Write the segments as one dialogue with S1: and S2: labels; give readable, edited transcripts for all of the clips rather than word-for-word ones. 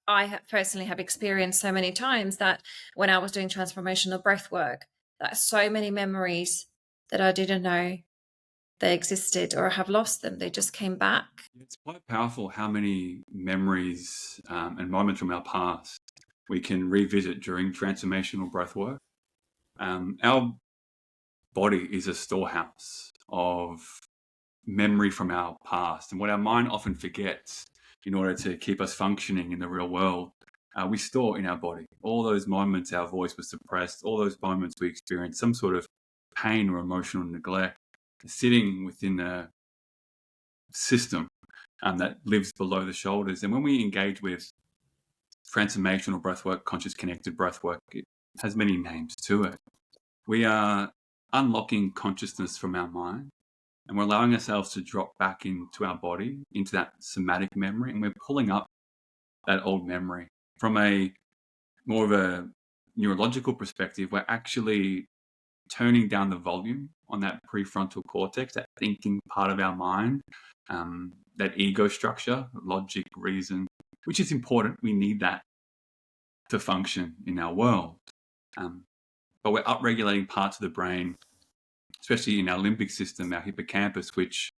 S1: personally have experienced so many times that when I was doing transformational breath work, that so many memories that I didn't know they existed or I have lost them, they just came back.
S2: It's quite powerful how many memories and moments from our past we can revisit during transformational breath work. Our body is a storehouse of memory from our past, and what our mind often forgets in order to keep us functioning in the real world, we store in our body. All those moments our voice was suppressed, all those moments we experienced some sort of pain or emotional neglect, sitting within a system that lives below the shoulders. And when we engage with transformational breathwork, conscious connected breathwork, it has many names to it. We are unlocking consciousness from our mind, and we're allowing ourselves to drop back into our body, into that somatic memory, and we're pulling up that old memory. From a more of a neurological perspective, we're actually turning down the volume on that prefrontal cortex, that thinking part of our mind, that ego structure, logic, reason, which is important. We need that to function in our world. But we're upregulating parts of the brain, especially in our limbic system, our hippocampus, which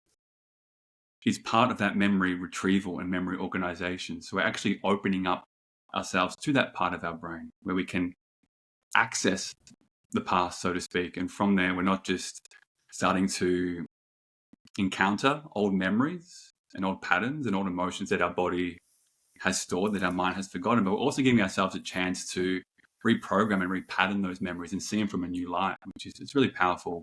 S2: is part of that memory retrieval and memory organization. So we're actually opening up ourselves to that part of our brain where we can access the past, so to speak. And from there, we're not just starting to encounter old memories and old patterns and old emotions that our body has stored, that our mind has forgotten, but we're also giving ourselves a chance to reprogram and repattern those memories and see them from a new light, which is it's really powerful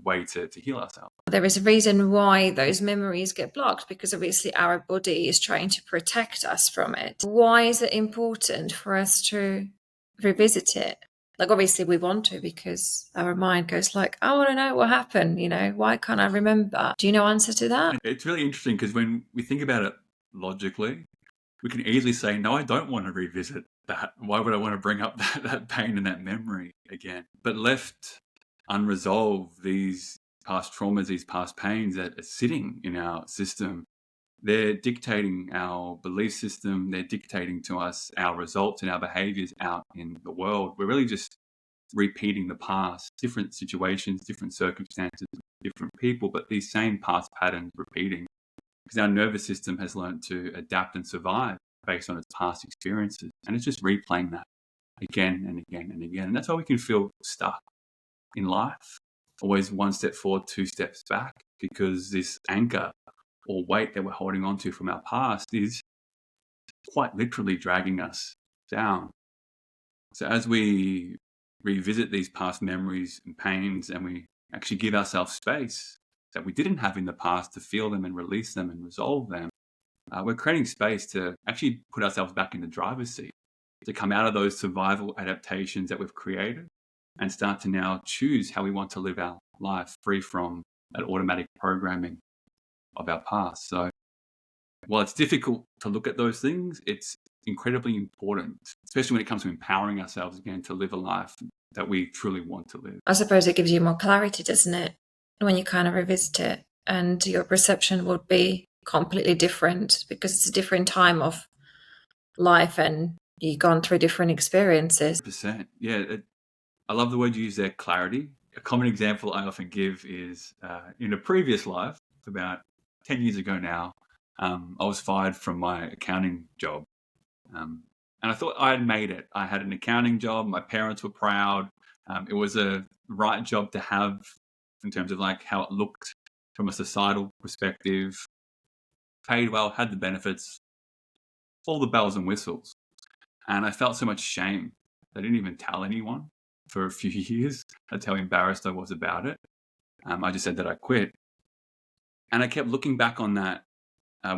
S2: way to heal ourselves.
S1: There is a reason why those memories get blocked, because obviously our body is trying to protect us from it. Why is it important for us to revisit it? Like, obviously we want to, because our mind goes like, I want to know what happened, why can't I remember? Do you know answer to that?
S2: It's really interesting because when we think about it logically, we can easily say, no, I don't want to revisit that. Why would I want to bring up that pain and that memory again? But left unresolved, these past traumas, these past pains that are sitting in our system, they're dictating our belief system. They're dictating to us our results and our behaviors out in the world. We're really just repeating the past, different situations, different circumstances, different people, but these same past patterns repeating because our nervous system has learned to adapt and survive based on its past experiences. And it's just replaying that again and again and again. And that's why we can feel stuck in life, always one step forward, two steps back, because this anchor or weight that we're holding on to from our past is quite literally dragging us down. So as we revisit these past memories and pains and we actually give ourselves space that we didn't have in the past to feel them and release them and resolve them, we're creating space to actually put ourselves back in the driver's seat, to come out of those survival adaptations that we've created and start to now choose how we want to live our life free from that automatic programming of our past. So while it's difficult to look at those things, it's incredibly important, especially when it comes to empowering ourselves again to live a life that we truly want to live.
S1: I suppose it gives you more clarity, doesn't it? When you kind of revisit it, and your perception would be completely different because it's a different time of life and you've gone through different experiences.
S2: 100%. Yeah, I love the word you use there, clarity. A common example I often give is in a previous life, about 10 years ago now, I was fired from my accounting job. And I thought I had made it. I had an accounting job. My parents were proud. It was a right job to have in terms of like how it looked from a societal perspective. Paid well, had the benefits, all the bells and whistles. And I felt so much shame. I didn't even tell anyone for a few years. That's how embarrassed I was about it. I just said that I quit. And I kept looking back on that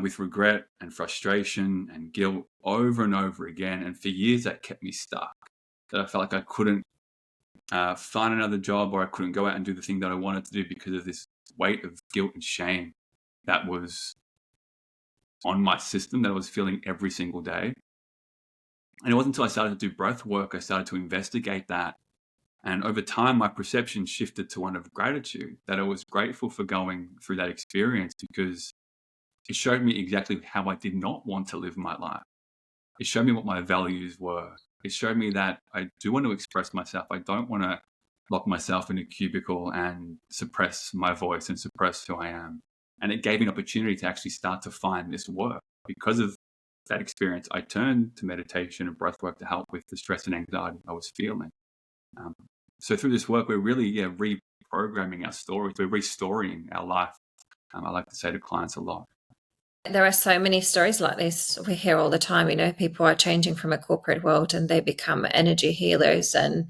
S2: with regret and frustration and guilt over and over again. And for years, that kept me stuck. That I felt like I couldn't find another job, or I couldn't go out and do the thing that I wanted to do because of this weight of guilt and shame that was on my system that I was feeling every single day. And it wasn't until I started to do breath work, I started to investigate that. And over time, my perception shifted to one of gratitude, that I was grateful for going through that experience because it showed me exactly how I did not want to live my life. it showed me what my values were. It showed me that I do want to express myself. I don't want to lock myself in a cubicle and suppress my voice and suppress who I am. And it gave me an opportunity to actually start to find this work. Because of that experience, I turned to meditation and breath work to help with the stress and anxiety I was feeling. So through this work, we're really reprogramming our stories. We're restoring our life. I like to say to clients a lot.
S1: There are so many stories like this we hear all the time. People are changing from a corporate world and they become energy healers, and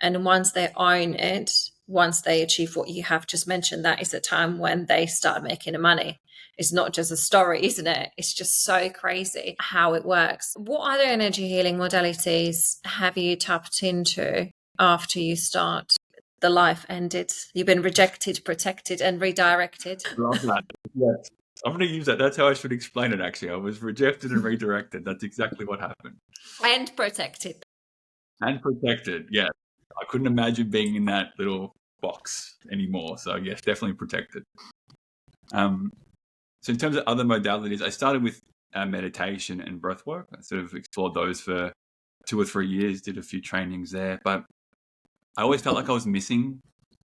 S1: once they own it, once they achieve what you have just mentioned, that is the time when they start making the money. It's not just a story, isn't it? It's just so crazy how it works. What other energy healing modalities have you tapped into after you start? The life ended. You've been rejected, protected, and redirected.
S2: Love that. Yes. I'm going to use that. That's how I should explain it, actually. I was rejected and redirected. That's exactly what happened.
S1: And protected.
S2: And protected, yeah. I couldn't imagine being in that little box anymore. So, yes, definitely protected. So in terms of other modalities, I started with meditation and breath work. I sort of explored those for 2 or 3 years, did a few trainings there. But I always felt like I was missing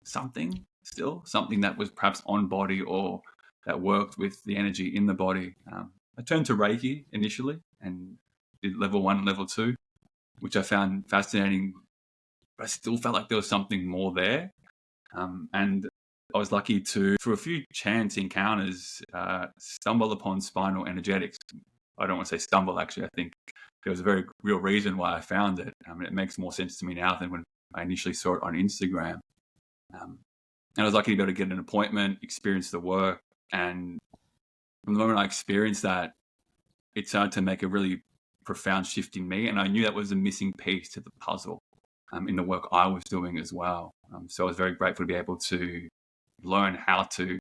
S2: something still, something that was perhaps on body or that worked with the energy in the body. I turned to Reiki initially and did level 1 and level 2, which I found fascinating. But I still felt like there was something more there. And I was lucky to, through a few chance encounters, stumble upon spinal energetics. I don't want to say stumble, actually. I think there was a very real reason why I found it. It makes more sense to me now than when I initially saw it on Instagram. And I was lucky to be able to get an appointment, experience the work. And from the moment I experienced that, it started to make a really profound shift in me. And I knew that was a missing piece to the puzzle in the work I was doing as well. So I was very grateful to be able to learn how to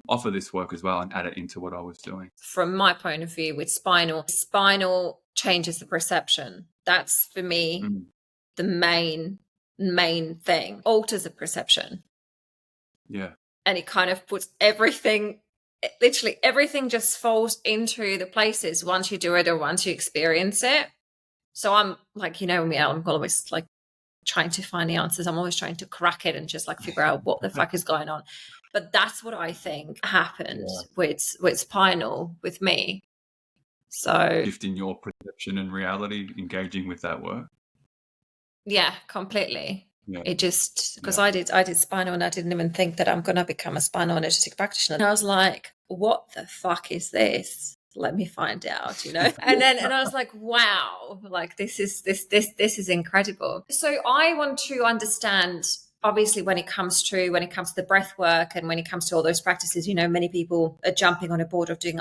S2: offer this work as well and add it into what I was doing.
S1: From my point of view, with spinal changes the perception. That's for me the main thing. Alters the perception.
S2: Yeah.
S1: And it kind of puts everything, literally everything just falls into the places once you do it or once you experience it. So I'm like, me, I'm always like trying to find the answers. I'm always trying to crack it and just like figure out what the fuck is going on. But that's what I think happened with Spinal with me. So
S2: shifting your perception and reality, engaging with that work.
S1: Yeah, completely.
S2: Yeah.
S1: It just, because I did Spinal and I didn't even think that I'm going to become a spinal energetic practitioner. And I was like, what the fuck is this? Let me find out, and I was like, wow, like this is incredible. So I want to understand, obviously, when it comes to the breath work and when it comes to all those practices, many people are jumping on a board of doing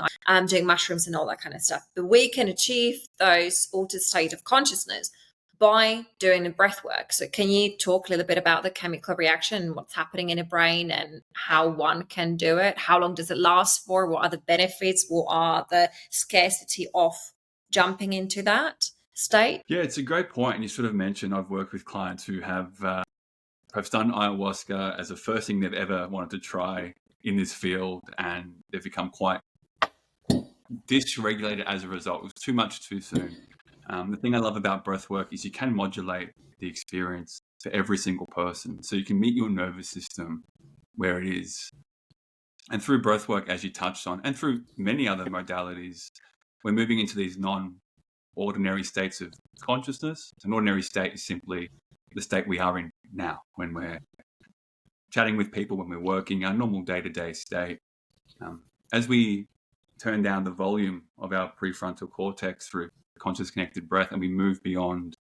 S1: mushrooms and all that kind of stuff. But we can achieve those altered state of consciousness by doing the breath work. So can you talk a little bit about the chemical reaction, what's happening in the brain and how one can do it? How long does it last for? What are the benefits? What are the scarcity of jumping into that state?
S2: Yeah, it's a great point. And you sort of mentioned I've worked with clients who have perhaps done ayahuasca as the first thing they've ever wanted to try in this field, and they've become quite dysregulated as a result. It was too much too soon. The thing I love about breath work is you can modulate the experience for every single person. So you can meet your nervous system where it is. And through breath work, as you touched on, and through many other modalities, we're moving into these non-ordinary states of consciousness. An ordinary state is simply the state we are in now, when we're chatting with people, when we're working, our normal day-to-day state. As we turn down the volume of our prefrontal cortex through conscious connected breath and we move beyond,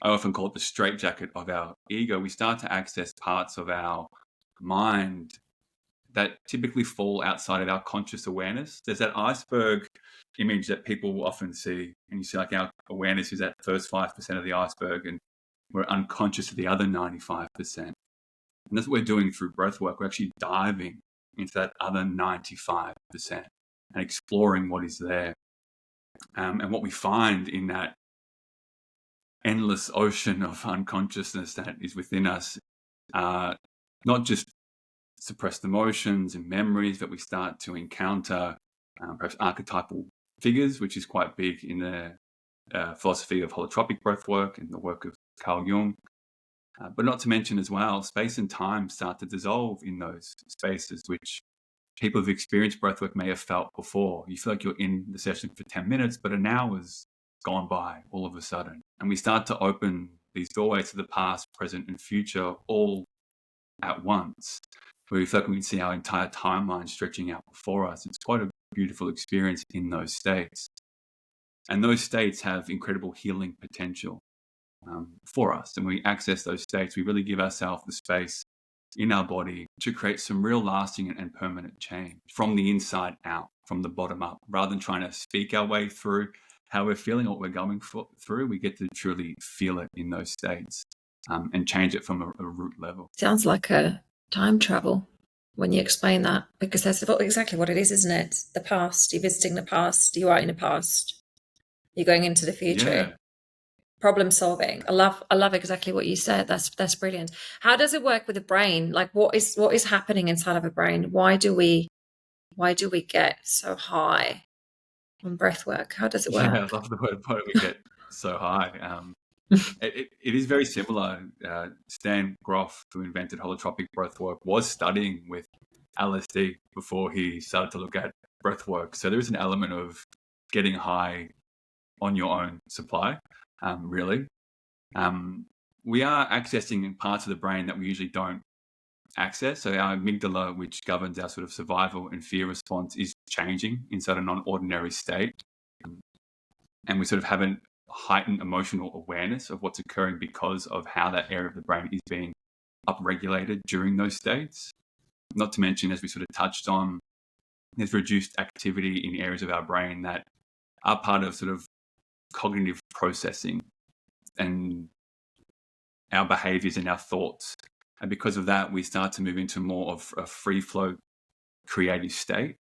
S2: I often call it the straitjacket of our ego, we start to access parts of our mind that typically fall outside of our conscious awareness. There's that iceberg image that people will often see, and you see like our awareness is that first 5% of the iceberg and we're unconscious of the other 95%. And that's what we're doing through breath work. We're actually diving into that other 95% and exploring what is there. And what we find in that endless ocean of unconsciousness that is within us, not just suppressed emotions and memories, but we start to encounter perhaps archetypal figures, which is quite big in the philosophy of holotropic breathwork and the work of Carl Jung. But not to mention as well, space and time start to dissolve in those spaces, which people who've experienced breathwork may have felt before. You feel like you're in the session for 10 minutes, but an hour's gone by all of a sudden. And we start to open these doorways to the past, present, and future all at once, where we feel like we can see our entire timeline stretching out before us. It's quite a beautiful experience in those states. And those states have incredible healing potential for us. And when we access those states, we really give ourselves the space in our body to create some real lasting and permanent change from the inside out, from the bottom up, rather than trying to speak our way through how we're feeling, what we're going through. We get to truly feel it in those states and change it from a root level.
S1: Sounds like a time travel when you explain that, because that's exactly what it is, isn't it? The past, you're visiting the past, you are in the past, you're going into the future.
S2: Yeah.
S1: Problem solving. I love exactly what you said. That's brilliant. How does it work with the brain? Like what is happening inside of a brain? Why do we get so high on breath work? How does it work?
S2: Yeah, I love the word why do we get so high. It is very similar. Stan Grof, who invented holotropic breathwork, was studying with LSD before he started to look at breathwork. So there is an element of getting high on your own supply, really. We are accessing parts of the brain that we usually don't access. So our amygdala, which governs our sort of survival and fear response, is changing inside a non-ordinary state. And we sort of have a heightened emotional awareness of what's occurring because of how that area of the brain is being upregulated during those states. Not to mention, as we sort of touched on, there's reduced activity in areas of our brain that are part of sort of cognitive processing and our behaviors and our thoughts. And because of that, we start to move into more of a free flow creative state.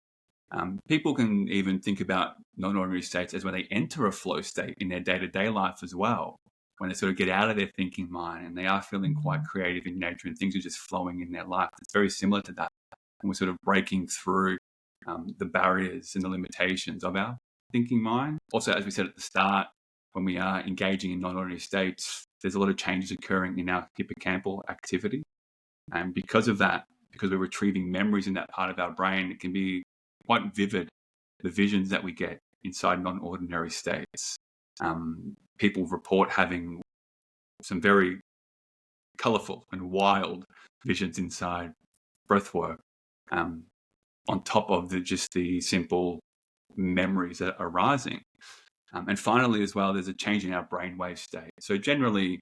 S2: People can even think about non-ordinary states as when they enter a flow state in their day-to-day life as well, when they sort of get out of their thinking mind and they are feeling quite creative in nature and things are just flowing in their life. It's very similar to that. And we're sort of breaking through the barriers and the limitations of our thinking mind. Also, as we said at the start, when we are engaging in non-ordinary states, there's a lot of changes occurring in our hippocampal activity. And because of that, because we're retrieving memories in that part of our brain, it can be quite vivid, the visions that we get inside non-ordinary states. People report having some very colourful and wild visions inside breathwork, on top of just the simple memories that are arising. And finally, as well, there's a change in our brainwave state. So generally,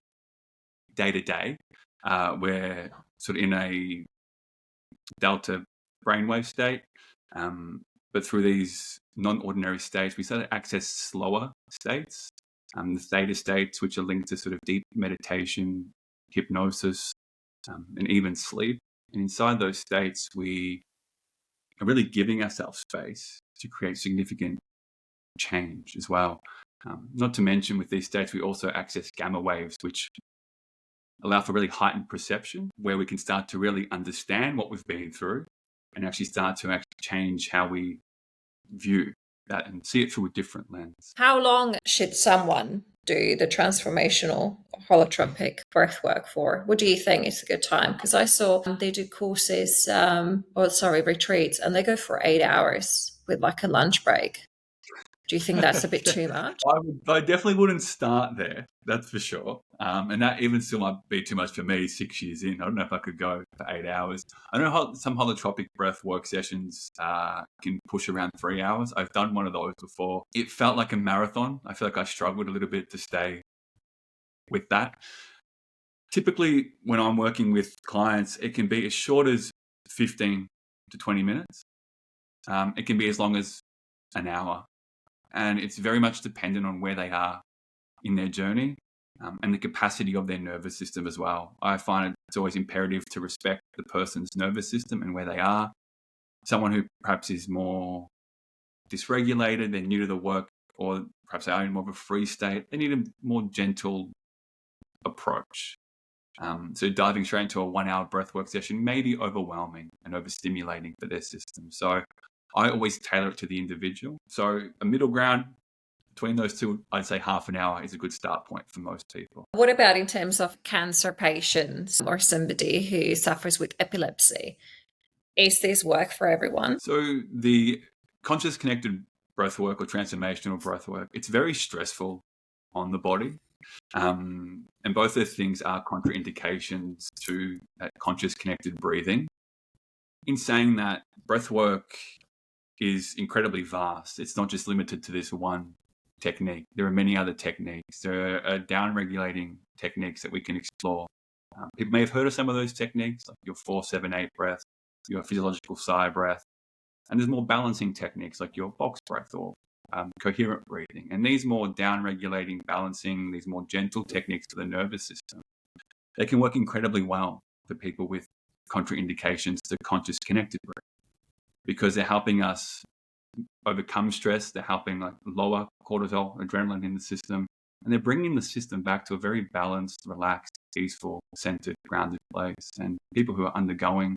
S2: day to day, we're sort of in a delta brainwave state. But through these non-ordinary states, we start to access slower states, the theta states, which are linked to sort of deep meditation, hypnosis, and even sleep. And inside those states, we are really giving ourselves space to create significant change as well. Not to mention, with these states, we also access gamma waves, which allow for really heightened perception, where we can start to really understand what we've been through and actually start to change how we view that and see it through a different lens.
S1: How long should someone do the transformational holotropic breath work for? What do you think is a good time? Because I saw they do courses, retreats, and they go for 8 hours with like a lunch break. Do you think that's a bit too much?
S2: I definitely wouldn't start there, that's for sure. And that even still might be too much for me 6 years in. I don't know if I could go for 8 hours. I know some holotropic breath work sessions can push around 3 hours. I've done one of those before. It felt like a marathon. I feel like I struggled a little bit to stay with that. Typically, when I'm working with clients, it can be as short as 15 to 20 minutes. It can be as long as an hour. And it's very much dependent on where they are in their journey and the capacity of their nervous system as well. I find it's always imperative to respect the person's nervous system and where they are. Someone who perhaps is more dysregulated, they're new to the work, or perhaps they are in more of a free state, they need a more gentle approach. So diving straight into a 1 hour breathwork session may be overwhelming and overstimulating for their system. So I always tailor it to the individual. So a middle ground between those two, I'd say half an hour is a good start point for most people.
S1: What about in terms of cancer patients or somebody who suffers with epilepsy? Is this work for everyone?
S2: So the conscious connected breath work or transformational breath work, it's very stressful on the body. And both those things are contraindications to conscious connected breathing. In saying that, breath work is incredibly vast. It's not just limited to this one technique. There are many other techniques. There are down-regulating techniques that we can explore. People may have heard of some of those techniques, like your 4-7-8 breath, your physiological sigh breath. And there's more balancing techniques like your box breath or coherent breathing. And these more down-regulating, balancing, these more gentle techniques for the nervous system, they can work incredibly well for people with contraindications to conscious connected breathing, because they're helping us overcome stress. They're helping lower cortisol, adrenaline in the system, and they're bringing the system back to a very balanced, relaxed, peaceful, centered, grounded place. And people who are undergoing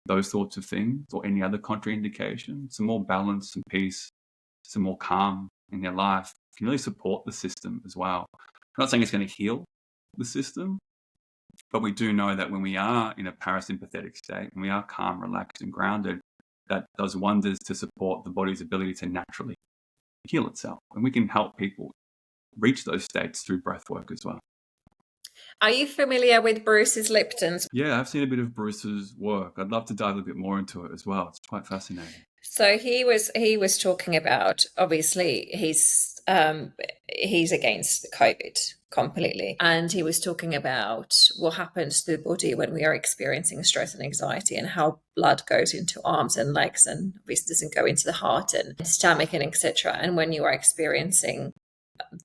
S2: those sorts of things or any other contraindication, some more balance, some peace, some more calm in their life can really support the system as well. I'm not saying it's going to heal the system, but we do know that when we are in a parasympathetic state, when we are calm, relaxed, and grounded, that does wonders to support the body's ability to naturally heal itself. And we can help people reach those states through breath work as well.
S1: Are you familiar with Bruce's Lipton's?
S2: Yeah, I've seen a bit of Bruce's work. I'd love to dive a bit more into it as well. It's quite fascinating.
S1: So he was talking about, obviously he's against COVID completely, and he was talking about what happens to the body when we are experiencing stress and anxiety, and how blood goes into arms and legs, and obviously doesn't go into the heart and stomach and etc. And when you are experiencing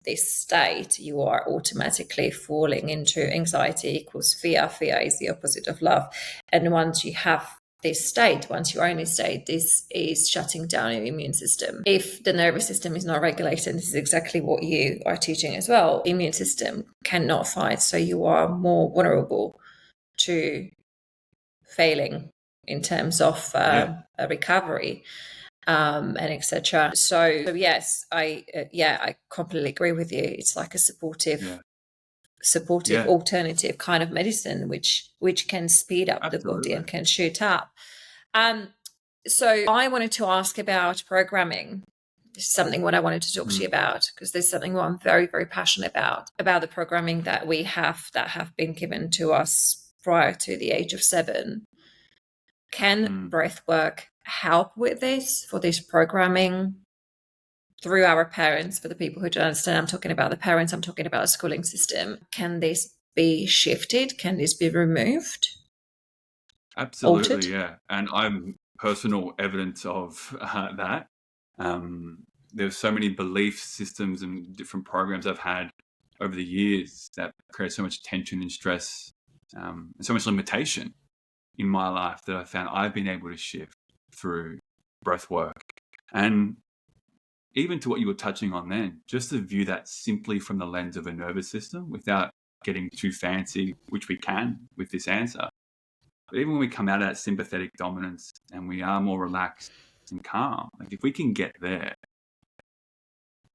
S1: this state, you are automatically falling into anxiety equals fear. Fear is the opposite of love, and once you have this state, once you are in this state, this is shutting down your immune system. If the nervous system is not regulated, and this is exactly what you are teaching as well, the immune system cannot fight, so you are more vulnerable to failing in terms of a recovery and etc. So yes, I completely agree with you. It's like a supportive alternative kind of medicine, which can speed up the body and can shoot up. So I wanted to ask about programming. This is something what I wanted to talk to you about, because there's something what I'm very, very passionate about the programming that we have, that have been given to us prior to the age of 7. Can breathwork help with this, for this programming through our parents? For the people who don't understand, I'm talking about the parents, I'm talking about a schooling system. Can this be shifted? Can this be removed?
S2: Absolutely,
S1: altered?
S2: Yeah. And I'm personal evidence of that. There's so many belief systems and different programs I've had over the years that create so much tension and stress and so much limitation in my life that I found I've been able to shift through breath work. And even to what you were touching on then, just to view that simply from the lens of a nervous system without getting too fancy, which we can with this answer. But even when we come out of that sympathetic dominance and we are more relaxed and calm, like if we can get there,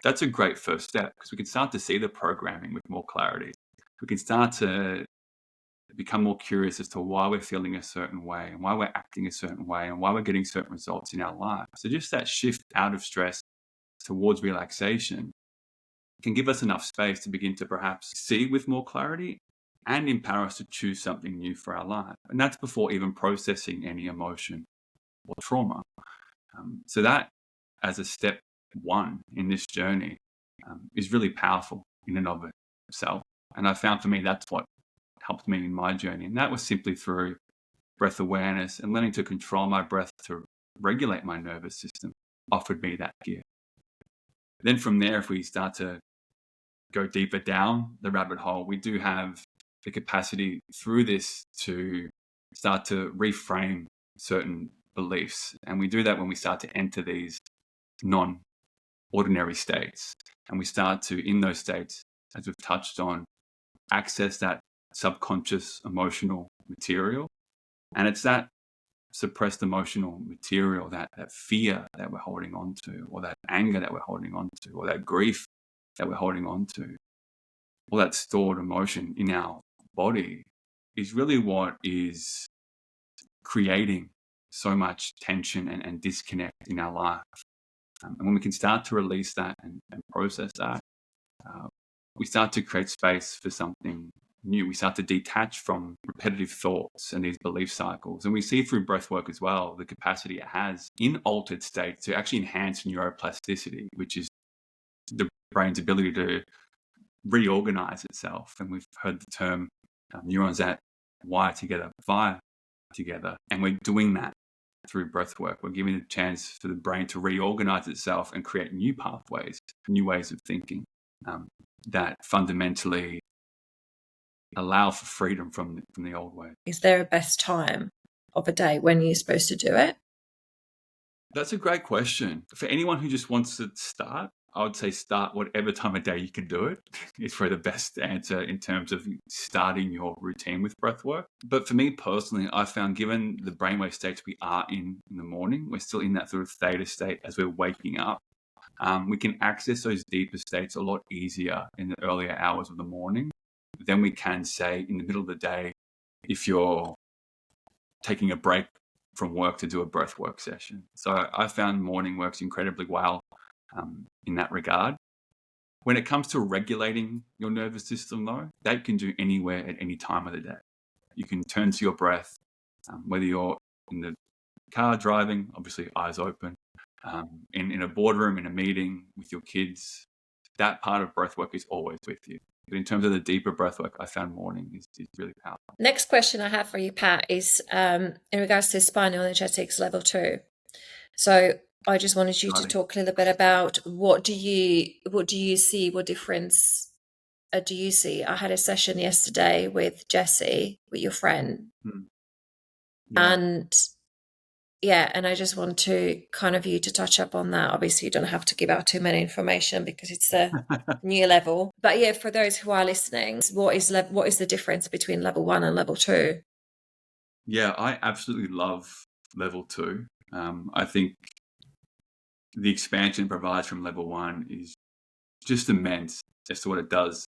S2: that's a great first step, because we can start to see the programming with more clarity. We can start to become more curious as to why we're feeling a certain way and why we're acting a certain way and why we're getting certain results in our life. So just that shift out of stress towards relaxation can give us enough space to begin to perhaps see with more clarity and empower us to choose something new for our life. And that's before even processing any emotion or trauma. So that, as a step 1 in this journey, is really powerful in and of itself. And I found for me, that's what helped me in my journey. And that was simply through breath awareness and learning to control my breath to regulate my nervous system offered me that gift. Then from there, if we start to go deeper down the rabbit hole, we do have the capacity through this to start to reframe certain beliefs. And we do that when we start to enter these non-ordinary states. And we start to, in those states, as we've touched on, access that subconscious emotional material. And it's that suppressed emotional material, that fear that we're holding on to, or that anger that we're holding on to, or that grief that we're holding on to, all that stored emotion in our body is really what is creating so much tension and disconnect in our life. And when we can start to release that and process that, we start to create space for something new. We start to detach from repetitive thoughts and these belief cycles. And we see through breathwork as well the capacity it has in altered states to actually enhance neuroplasticity, which is the brain's ability to reorganize itself. And we've heard the term neurons that wire together, fire together. And we're doing that through breathwork. We're giving a chance for the brain to reorganize itself and create new pathways, new ways of thinking that fundamentally allow for freedom from the old way.
S1: Is there a best time of a day when you're supposed to do it?
S2: That's a great question. For anyone who just wants to start, I would say start whatever time of day you can do it. It's probably the best answer in terms of starting your routine with breathwork. But for me personally, I found given the brainwave states we are in the morning, we're still in that sort of theta state as we're waking up. We can access those deeper states a lot easier in the earlier hours of the morning than we can, say, in the middle of the day if you're taking a break from work to do a breathwork session. So I found morning works incredibly well in that regard. When it comes to regulating your nervous system, though, that you can do anywhere at any time of the day. You can turn to your breath, whether you're in the car driving, obviously eyes open, in a boardroom, in a meeting with your kids. That part of breathwork is always with you. But in terms of the deeper breathwork, I found morning is really powerful.
S1: Next question I have for you, Pat, is in regards to spinal energetics level 2. So I just wanted you to talk a little bit about what do you see, what difference do you see? I had a session yesterday with Jessie, with your friend, and I just want to kind of you to touch up on that. Obviously, you don't have to give out too many information because it's a new level. But yeah, for those who are listening, what is the difference between level 1 and level 2?
S2: Yeah, I absolutely love level 2. I think the expansion it provides from level 1 is just immense as to what it does.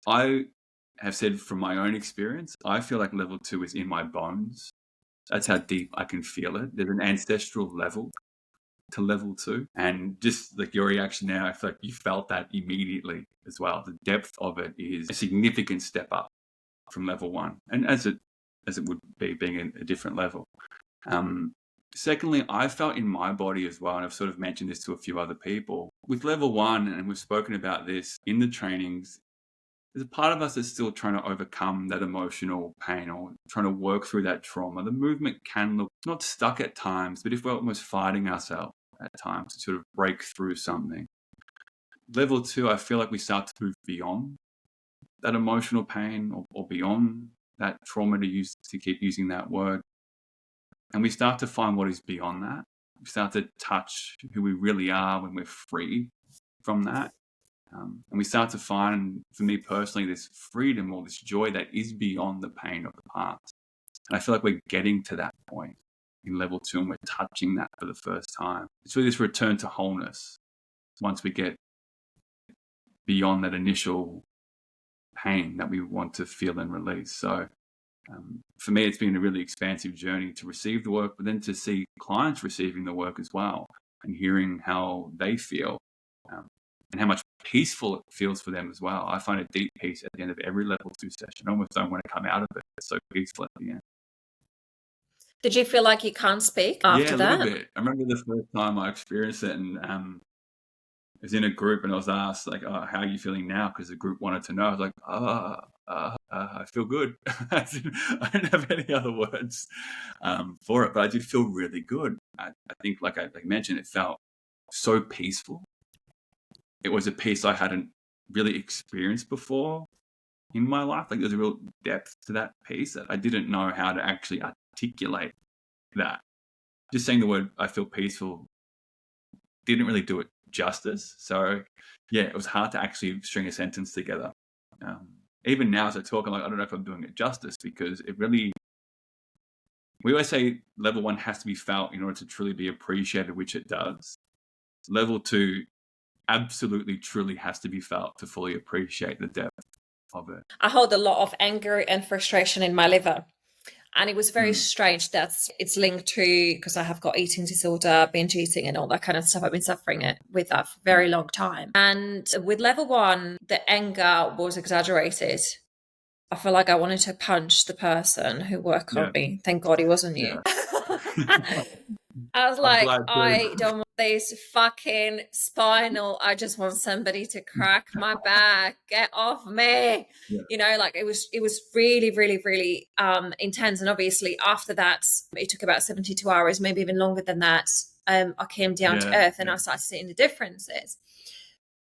S2: I have said from my own experience, I feel like level 2 is in my bones. That's how deep I can feel it. There's an ancestral level to level 2. And just like your reaction now, I feel like you felt that immediately as well. The depth of it is a significant step up from level 1. And as it would be being a different level. Secondly, I felt in my body as well, and I've sort of mentioned this to a few other people, with level 1, and we've spoken about this in the trainings, there's a part of us that's still trying to overcome that emotional pain or trying to work through that trauma. The movement can look not stuck at times, but if we're almost fighting ourselves at times to sort of break through something. Level 2, I feel like we start to move beyond that emotional pain or beyond that trauma, to keep using that word. And we start to find what is beyond that. We start to touch who we really are when we're free from that. And we start to find, for me personally, this freedom or this joy that is beyond the pain of the past. And I feel like we're getting to that point in level 2 and we're touching that for the first time. It's really this return to wholeness once we get beyond that initial pain that we want to feel and release. So for me, it's been a really expansive journey to receive the work, but then to see clients receiving the work as well and hearing how they feel and how much peaceful it feels for them as well. I find a deep peace at the end of every level 2 session. I almost don't want to come out of it. It's so peaceful at the end.
S1: Did you feel like you can't speak after that?
S2: Yeah, a little bit. I remember the first time I experienced it, and I was in a group and I was asked, like, oh, how are you feeling now? Because the group wanted to know. I was like, I feel good. I don't have any other words for it, but I did feel really good. I think, like I mentioned, it felt so peaceful. It was a peace I hadn't really experienced before in my life. Like there's a real depth to that peace that I didn't know how to actually articulate that. Just saying the word, I feel peaceful, didn't really do it justice. So yeah, it was hard to actually string a sentence together. Even now as I talk, I'm like, I don't know if I'm doing it justice because it really we always say level 1 has to be felt in order to truly be appreciated, which it does. Level 2 absolutely truly has to be felt to fully appreciate the depth of it.
S1: I hold a lot of anger and frustration in my liver. And it was very
S2: Mm.
S1: strange that it's linked to, because I have got eating disorder, binge eating and all that kind of stuff. I've been suffering with that for a very long time. And with level 1, the anger was exaggerated. I feel like I wanted to punch the person who worked on me. Thank God it wasn't you.
S2: Yeah.
S1: I was
S2: I'm
S1: like,
S2: glad
S1: I
S2: too.
S1: don't want this fucking Spinal. I just want somebody to crack my back. Get off me.
S2: Yeah.
S1: You know, like it was really, really, really intense. And obviously after that, it took about 72 hours, maybe even longer than that. I came down to earth and I started seeing the differences.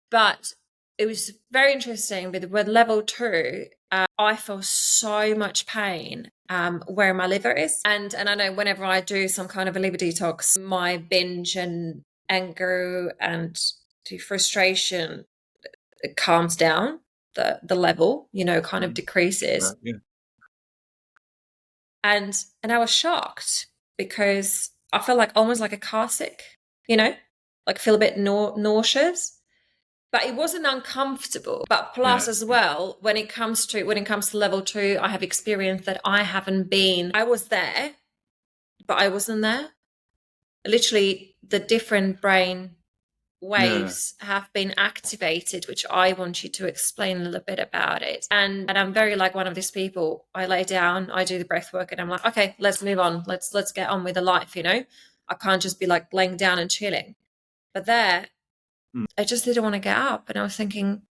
S1: But it was very interesting with level 2. I feel so much pain where my liver is. And I know whenever I do some kind of a liver detox, my binge and anger and the frustration, it calms down, the level, you know, kind of decreases.
S2: Yeah.
S1: And I was shocked because I felt like almost like a car sick, you know, like feel a bit nauseous. But it wasn't uncomfortable. But plus as well, when it comes to level 2, I have experienced that I was there, but I wasn't there. Literally the different brain waves have been activated, which I want you to explain a little bit about it. And I'm very like one of these people. I lay down, I do the breath work, and I'm like, okay, let's move on. Let's get on with the life, you know? I can't just be like laying down and chilling. But there, I just didn't want to get up. And I was thinking,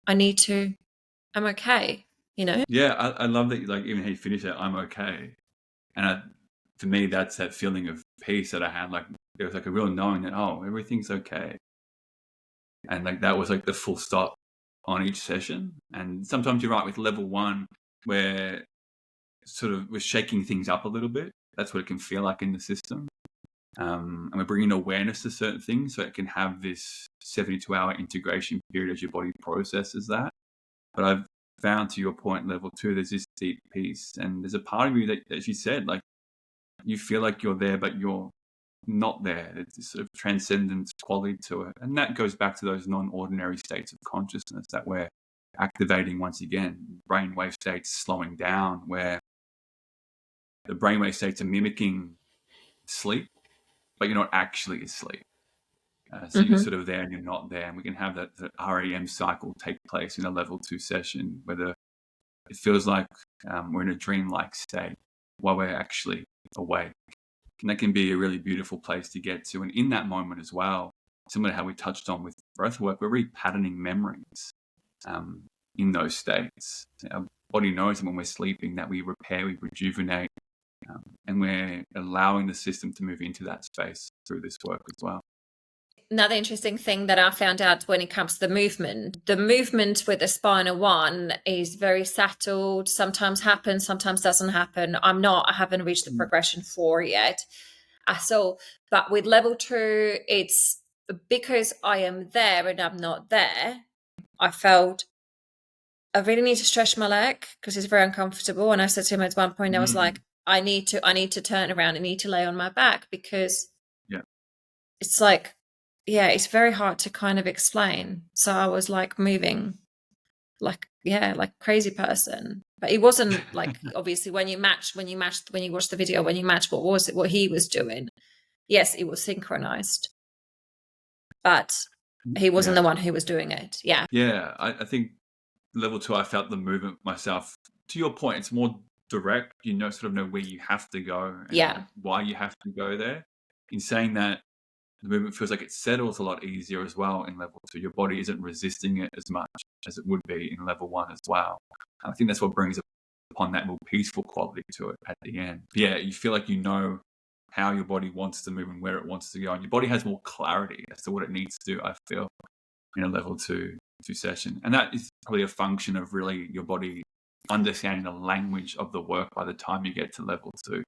S1: I'm okay, you know?
S2: Yeah, I love that, like, even how you finish it, I'm okay. And for me, that's that feeling of peace that I had. Like, there was like a real knowing that, oh, everything's okay. And like, that was like the full stop on each session. And sometimes you're right with level 1, where sort of we're shaking things up a little bit. That's what it can feel like in the system. And we're bringing awareness to certain things so it can have this 72-hour integration period as your body processes that. But I've found, to your point, level 2, there's this deep peace. And there's a part of you that, as you said, like, you feel like you're there, but you're not there. It's this sort of transcendence quality to it. And that goes back to those non-ordinary states of consciousness that we're activating once again. Brainwave states slowing down, where the brainwave states are mimicking sleep, but you're not actually asleep. So you're sort of there and you're not there. And we can have that REM cycle take place in a level 2 session, whether it feels like we're in a dreamlike state while we're actually awake. And that can be a really beautiful place to get to. And in that moment as well, similar to how we touched on with breathwork, we're repatterning memories in those states. Our body knows that when we're sleeping that we repair, we rejuvenate, and we're allowing the system to move into that space through this work as well.
S1: Another interesting thing that I found out when it comes to the movement with the Spinal 1 is very settled, sometimes happens, sometimes doesn't happen. I haven't reached the progression 4 yet at all. But with level 2, it's because I am there and I'm not there. I felt I really need to stretch my leg because it's very uncomfortable. And I said to him at one point, I was like, I need to turn around. I need to lay on my back because it's like, yeah, it's very hard to kind of explain. So I was like moving like crazy person. But it wasn't like, obviously when you watch the video, when you match what he was doing, yes, it was synchronized. But he wasn't the one who was doing it. Yeah.
S2: Yeah, I think level 2, I felt the movement myself. To your point, it's more direct. You sort of know where you have to go and why you have to go there. In saying that, the movement feels like it settles a lot easier as well in level 2. Your body isn't resisting it as much as it would be in level 1 as well. And I think that's what brings upon that more peaceful quality to it at the end. Yeah, you feel like you know how your body wants to move and where it wants to go. And your body has more clarity as to what it needs to do, I feel, in a level 2 session. And that is probably a function of really your body understanding the language of the work by the time you get to level 2.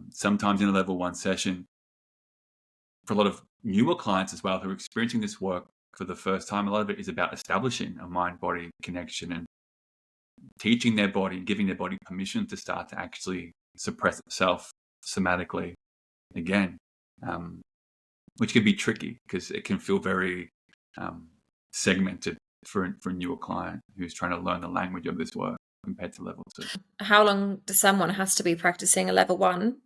S2: Sometimes in a level 1 session, for a lot of newer clients as well who are experiencing this work for the first time, a lot of it is about establishing a mind-body connection and teaching their body, giving their body permission to start to actually suppress itself somatically again, which can be tricky because it can feel very segmented for a newer client who's trying to learn the language of this work compared to level 2.
S1: How long does someone has to be practicing a level 1,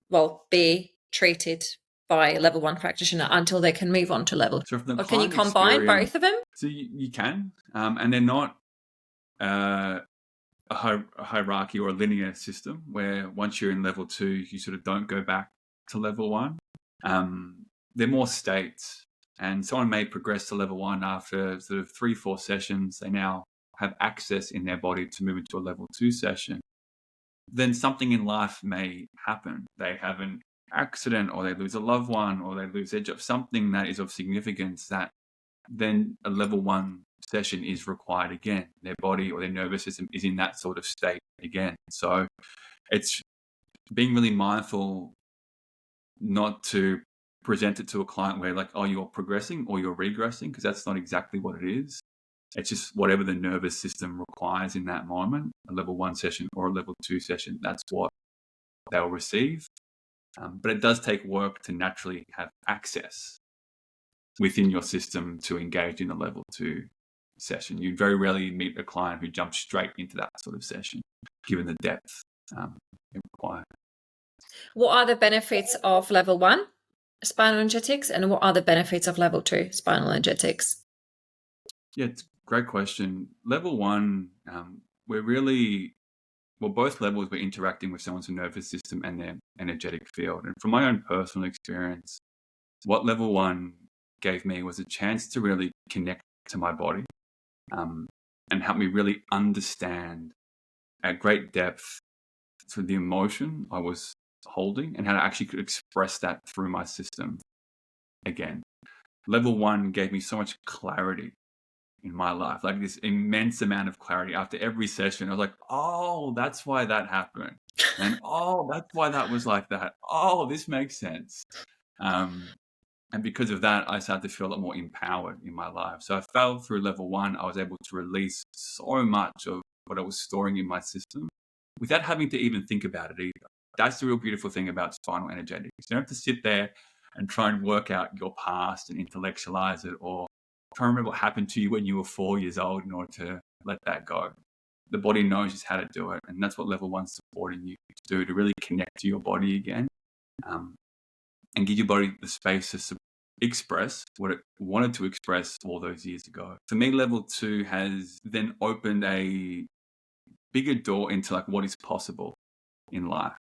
S1: be treated by a level 1 practitioner until they can move on to level 2?
S2: So
S1: Or can you combine both of them?
S2: So you can, and they're not a hierarchy or a linear system where once you're in level 2, you sort of don't go back to level 1. They're more states, and someone may progress to level 1 after sort of 3-4 sessions. They now have access in their body to move into a level 2 session. Then something in life may happen. They have an accident, or they lose a loved one, or they lose their job, something that is of significance, that then a level 1 session is required again. Their body or their nervous system is in that sort of state again. So it's being really mindful not to present it to a client where like, oh, you're progressing or you're regressing, because that's not exactly what it is. It's just whatever the nervous system requires in that moment, a level 1 session or a level 2 session, that's what they'll receive. But it does take work to naturally have access within your system to engage in a level 2 session. You very rarely meet a client who jumps straight into that sort of session, given the depth it requires.
S1: What are the benefits of level 1 spinal energetics, and what are the benefits of level 2 spinal energetics?
S2: Yeah, it's a great question. Level 1, we're really, both levels we're interacting with someone's nervous system and their energetic field. And from my own personal experience, what level 1 gave me was a chance to really connect to my body, and help me really understand at great depth sort of the emotion I was holding and how I actually could express that through my system again. Level 1 gave me so much clarity in my life, like this immense amount of clarity. After every session, I was like, oh, that's why that happened. And oh, that's why that was like that. Oh, this makes sense. And because of that, I started to feel a lot more empowered in my life. So I fell through level 1. I was able to release so much of what I was storing in my system without having to even think about it either. That's the real beautiful thing about spinal energetics. You don't have to sit there and try and work out your past and intellectualize it, or try and remember what happened to you when you were 4 years old in order to let that go. The body knows just how to do it. And that's what level 1's supporting you to do, to really connect to your body again. And give your body the space to express what it wanted to express all those years ago. For me, level 2 has then opened a bigger door into like what is possible in life,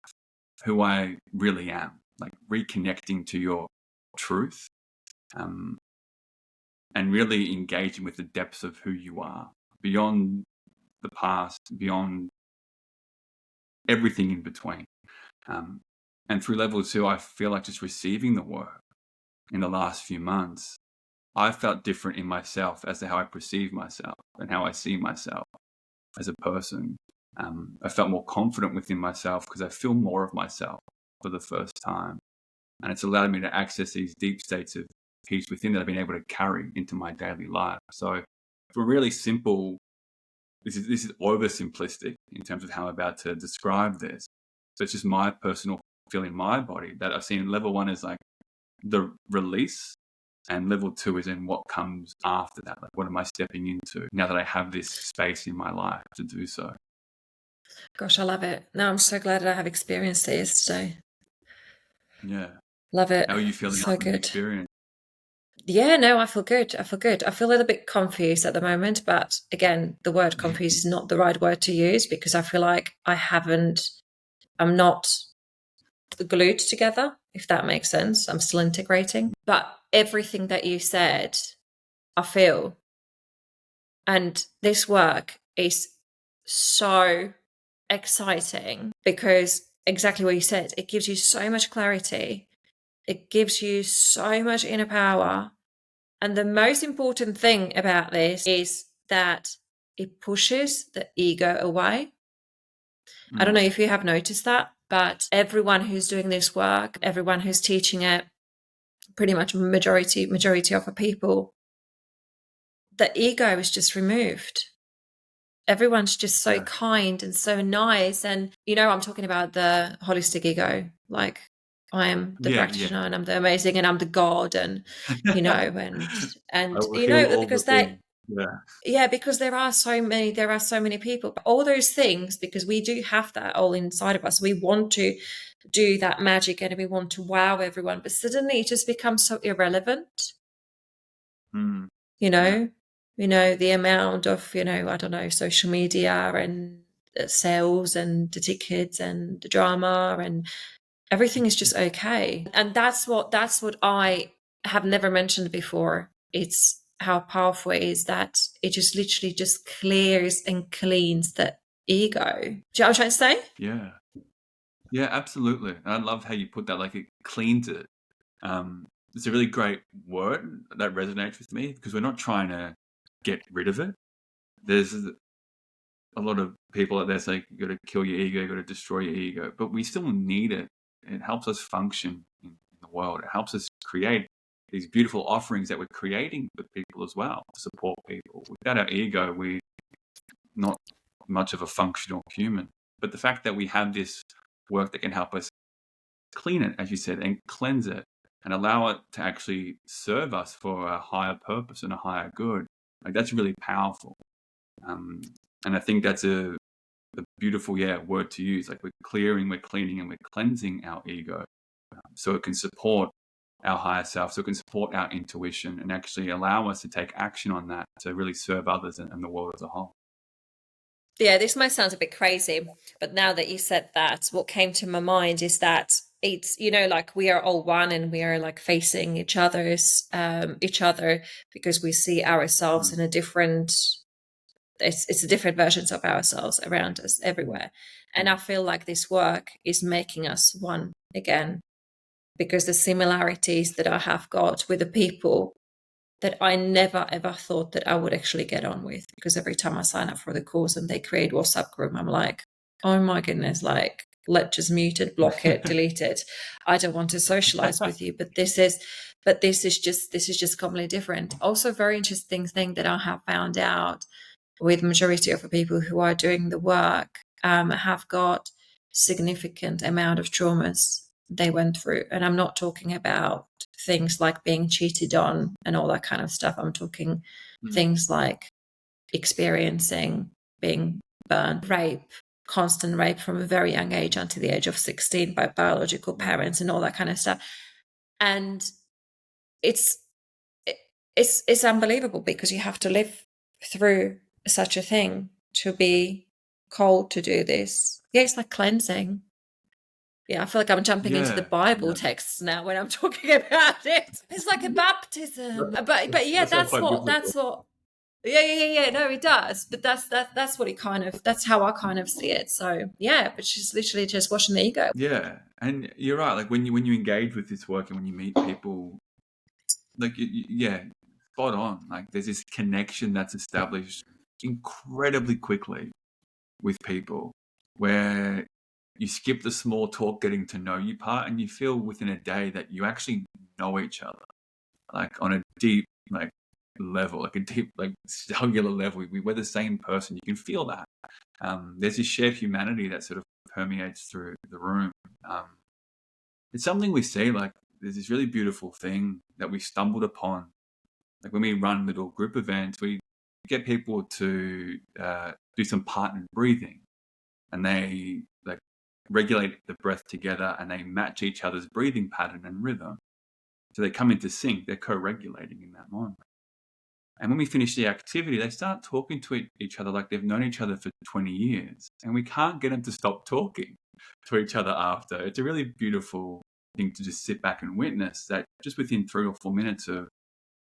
S2: who I really am, like reconnecting to your truth, and really engaging with the depths of who you are, beyond the past, beyond everything in between. And through level 2, I feel like just receiving the work in the last few months, I felt different in myself as to how I perceive myself and how I see myself as a person. I felt more confident within myself because I feel more of myself for the first time. And it's allowed me to access these deep states of peace within that I've been able to carry into my daily life. So for really simple, this is oversimplistic in terms of how I'm about to describe this. So it's just my personal feeling in my body that I've seen level 1 is like the release, and level 2 is in what comes after that. Like, what am I stepping into now that I have this space in my life to do so?
S1: Gosh, I love it. No, I'm so glad that I have experienced it yesterday.
S2: Yeah.
S1: Love it.
S2: How are you feeling
S1: So
S2: after the
S1: good.
S2: experience?
S1: Yeah, no, I feel good. I feel a little bit confused at the moment, but again, the word confused is not the right word to use, because I feel like I'm not glued together, if that makes sense. I'm still integrating. But everything that you said, I feel. And this work is so exciting because exactly what you said, it gives you so much clarity. It gives you so much inner power. And the most important thing about this is that it pushes the ego away. I don't know if you have noticed that, but everyone who's doing this work, everyone who's teaching it, pretty much majority of the people, the ego is just removed. Everyone's just so kind and so nice. And, I'm talking about the holistic ego, like I am the
S2: Yeah, yeah.
S1: practitioner and I'm the amazing and I'm the god, and
S2: I will
S1: you
S2: heal
S1: know,
S2: all the
S1: because
S2: things. Yeah.
S1: because there are so many people, but all those things, because we do have that all inside of us. We want to do that magic and we want to wow everyone, but suddenly it just becomes so irrelevant.
S2: Mm,
S1: you
S2: yeah.
S1: know the amount of, I don't know, social media and sales and the tickets and the drama and everything is just okay. And that's what I have never mentioned before. It's how powerful it is that it just literally just clears and cleans the ego. Do you know what I'm trying to say?
S2: Yeah. Yeah, absolutely. And I love how you put that, like it cleans it. It's a really great word that resonates with me because we're not trying to get rid of it. There's a lot of people out there saying you got to kill your ego, you got to destroy your ego, but we still need it. It helps us function in the world. It helps us create these beautiful offerings that we're creating for people as well to support people. Without our ego, we're not much of a functional human. But the fact that we have this work that can help us clean it, as you said, and cleanse it and allow it to actually serve us for a higher purpose and a higher good, like that's really powerful. And I think that's a beautiful, word to use. Like we're clearing, we're cleaning, and we're cleansing our ego, so it can support our higher self, so it can support our intuition and actually allow us to take action on that to really serve others and the world as a whole.
S1: Yeah, this might sound a bit crazy, but now that you said that, what came to my mind is that it's, like we are all one and we are like facing each other because we see ourselves
S2: Mm.
S1: in a different, it's a different versions of ourselves around us everywhere. And I feel like this work is making us one again, because the similarities that I have got with the people that I never ever thought that I would actually get on with, because every time I sign up for the course and they create WhatsApp group, I'm like, oh my goodness, like let's just mute it, block it, delete it. I don't want to socialize with you. But this is just completely different. Also, very interesting thing that I have found out with majority of the people who are doing the work have got significant amount of traumas they went through. And I'm not talking about things like being cheated on and all that kind of stuff. I'm talking
S2: Mm.
S1: things like experiencing being burned, rape, constant rape from a very young age until the age of 16 by biological parents and all that kind of stuff. And it's it's unbelievable, because you have to live through such a thing to be called to do this. Yeah, it's like cleansing. Yeah, I feel like I'm jumping into the
S2: Yeah,
S1: Bible
S2: yeah.
S1: texts now when I'm talking about it. It's like a baptism. But yeah,
S2: That sounds
S1: that's
S2: quite
S1: what
S2: biblical.
S1: yeah. No, it does. But that's what it kind of, that's how I kind of see it. So yeah, but she's literally just washing the ego.
S2: Yeah, and you're right. Like when you engage with this work and when you meet people, like yeah, spot on. Like there's this connection that's established incredibly quickly with people, where you skip the small talk, getting to know you part, and you feel within a day that you actually know each other, like on a deep like level, like a deep like cellular level. We're the same person. You can feel that. There's this shared humanity that sort of permeates through the room. Um, it's something we see, like there's this really beautiful thing that we stumbled upon. Like when we run little group events, we get people to do some partnered breathing, and they like regulate the breath together, and they match each other's breathing pattern and rhythm. So they come into sync, they're co-regulating in that moment. And when we finish the activity, they start talking to each other like they've known each other for 20 years. And we can't get them to stop talking to each other after. It's a really beautiful thing to just sit back and witness, that just within 3 or 4 minutes of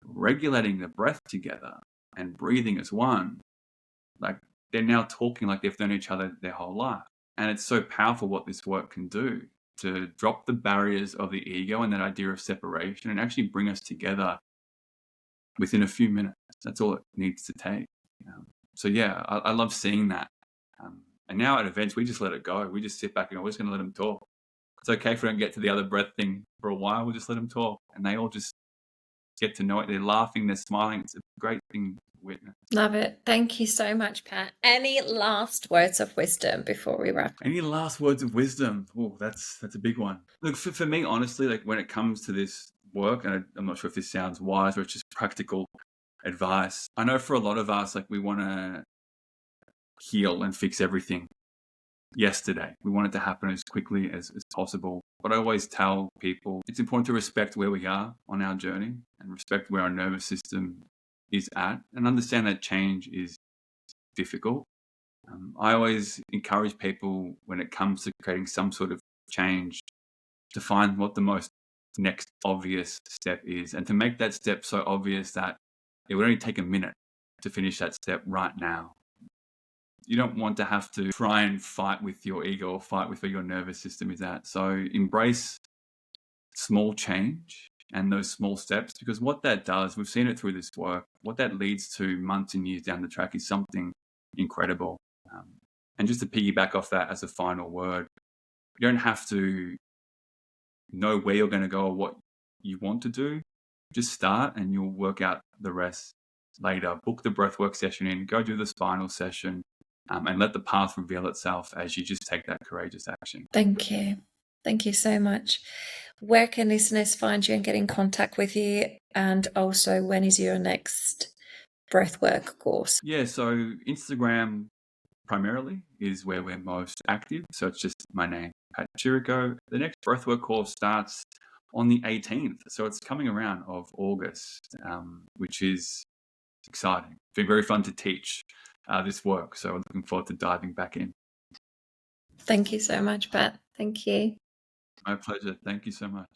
S2: regulating the breath together and breathing as one, like they're now talking like they've known each other their whole life. And it's so powerful what this work can do to drop the barriers of the ego and that idea of separation and actually bring us together within a few minutes. That's all it needs to take. So yeah, I love seeing that. And now at events, we just let it go. We just sit back and we're just going to let them talk. It's okay if we don't get to the other breath thing for a while. We'll just let them talk, and they all just get to know it. They're laughing, they're smiling. It's a great thing witness.
S1: Love it. Thank you so much, Pat. Any last words of wisdom before we wrap?
S2: Any last words of wisdom? Oh, that's a big one. Look, for me, honestly, like when it comes to this work, and I'm not sure if this sounds wise or it's just practical advice. I know for a lot of us, like we want to heal and fix everything yesterday. We want it to happen as quickly as possible. But I always tell people it's important to respect where we are on our journey and respect where our nervous system is at and understand that change is difficult. I always encourage people when it comes to creating some sort of change to find what the most next obvious step is and to make that step so obvious that it would only take a minute to finish that step right now. You don't want to have to try and fight with your ego or fight with where your nervous system is at. So embrace small change and those small steps, because what that does, we've seen it through this work, what that leads to months and years down the track is something incredible. And just to piggyback off that as a final word, you don't have to know where you're going to go or what you want to do. Just start and you'll work out the rest later. Book the breathwork session in, go do the spinal session, and let the path reveal itself as you just take that courageous action.
S1: Thank you. Thank you so much. Where can listeners find you and get in contact with you? And also, when is your next breathwork course?
S2: Yeah, so Instagram primarily is where we're most active. So it's just my name, Pat Chirico. The next breathwork course starts on the 18th. So it's coming around of August, which is exciting. It's been very fun to teach this work. So I'm looking forward to diving back in.
S1: Thank you so much, Pat. Thank you.
S2: My pleasure. Thank you so much.